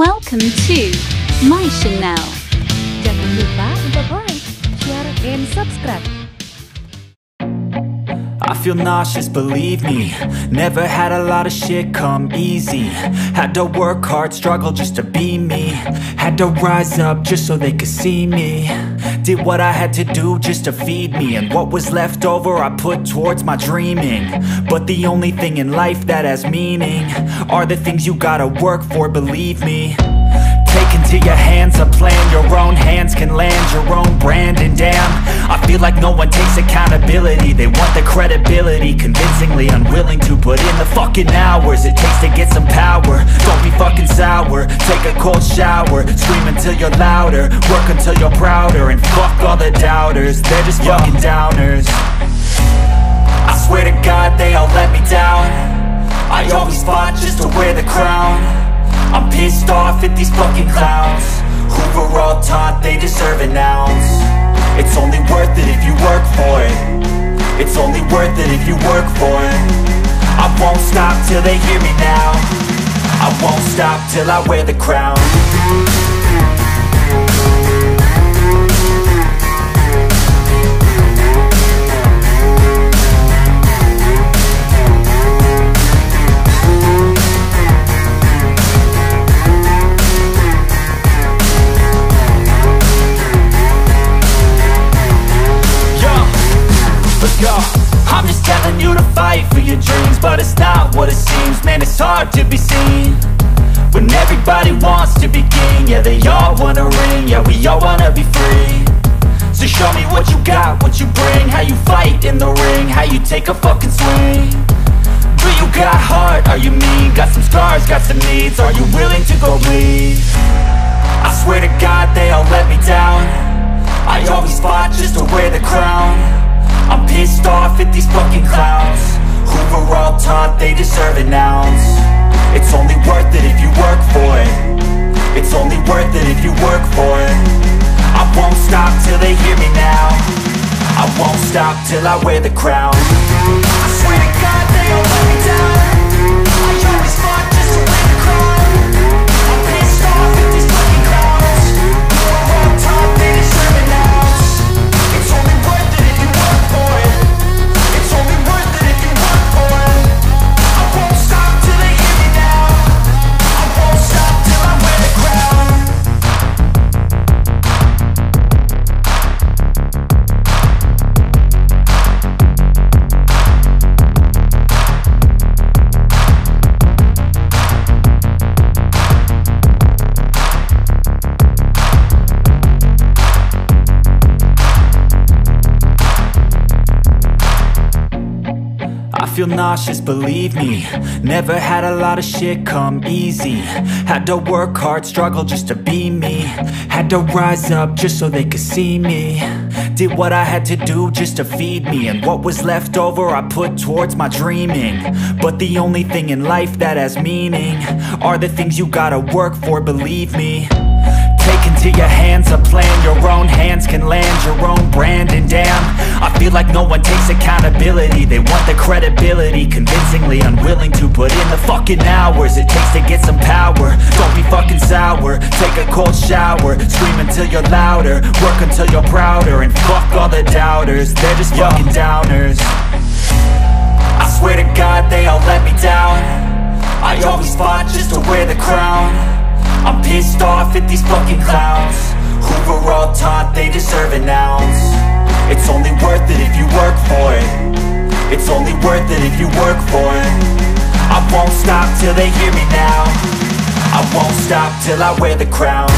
Welcome to my channel. Jangan lupa untuk like, share, and subscribe. I feel nauseous, believe me. Never had a lot of shit come easy. Had to work hard, struggle just to be me. Had to rise up just so they could see me. Did what I had to do just to feed me. And what was left over I put towards my dreaming. But the only thing in life that has meaning are the things you gotta work for, believe me. Take into your hands a plan. Your own hands can land your own brand. And damn, I feel like no one takes accountability. They want the credibility, convincingly unwilling to put in the fucking hours it takes to get some power. Don't be fucking sour, take a cold shower. Scream until you're louder, work until you're prouder. And fuck all the doubters, they're just fucking downers. I swear to God they all let me down. I always fought just to wear the crown. I'm pissed off at these fucking clowns who were all taught they deserve an ounce. It's only worth it if you work for it. It's only worth it if you work for it. I won't stop till they hear me now. I won't stop till I wear the crown. I'm just telling you to fight for your dreams, but it's not what it seems. Man, it's hard to be seen when everybody wants to be king. Yeah, they all wanna ring, yeah, we all wanna be free. So show me what you got, what you bring, how you fight in the ring, how you take a fucking swing. Do you got heart, are you mean? Got some scars, got some needs, are you willing to go bleed? I swear to God they all let me down. I always fought just to wear the crown. I'm pissed off at these fucking clowns who were all taught they deserve an ounce. It's only worth it if you work for it. It's only worth it if you work for it. I won't stop till they hear me now. I won't stop till I wear the crown. I swear to God they all let me down. I always fought just to wear the crown. I'm pissed off at these fucking clowns who were all taught they deserve an ounce. It's only worth it if you work for it. It's only worth it if you work for it. I won't stop till they hear me now. I won't stop till I wear the crown. I feel nauseous, believe me. Never had a lot of shit come easy. Had to work hard, struggle just to be me. Had to rise up just so they could see me. Did what I had to do just to feed me. And what was left over I put towards my dreaming. But the only thing in life that has meaning are the things you gotta work for, believe me. Take into your hands a plan. Your own hands can land your own brand. And damn, I feel like no one takes accountability. They want the credibility, convincingly unwilling to put in the fucking hours it takes to get some power. Don't be fucking sour, take a cold shower. Scream until you're louder, work until you're prouder. And fuck all the doubters, they're just fucking downers. I swear to God they all let me down. I always fought just to wear the crown. I'm pissed off at these fucking clowns who were all taught they deserve an ounce. It's only worth it if you work for it. It's only worth it if you work for it. I won't stop till they hear me now. I won't stop till I wear the crown.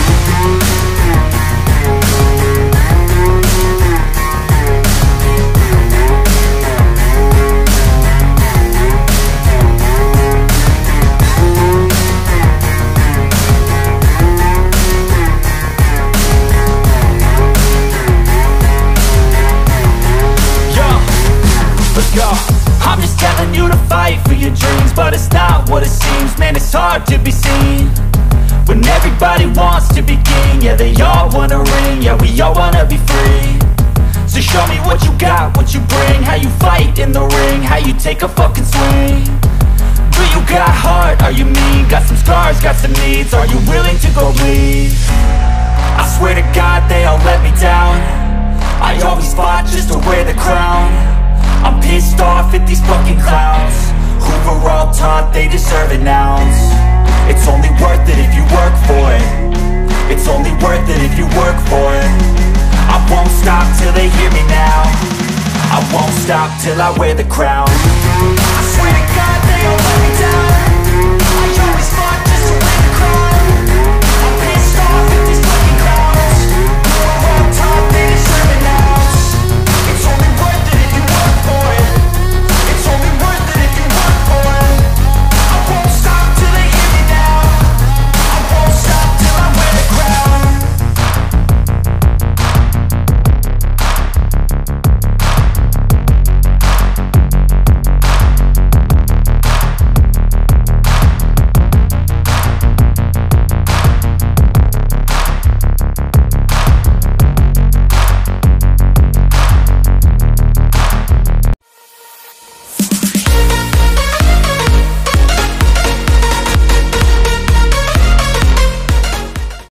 I'm just telling you to fight for your dreams, but it's not what it seems. Man, it's hard to be seen when everybody wants to be king. Yeah, they all wanna ring, yeah, we all wanna be free. So show me what you got, what you bring, how you fight in the ring, how you take a fucking swing. Do you got heart? Are you mean? Got some scars, got some needs. Are you willing to go bleed? I swear to God they all let me down. I always fought just to wear the crown. I'm pissed off at these fucking clowns who were all taught they deserve an ounce. It's only worth it if you work for it. It's only worth it if you work for it. I won't stop till they hear me now. I won't stop till I wear the crown. I swear to God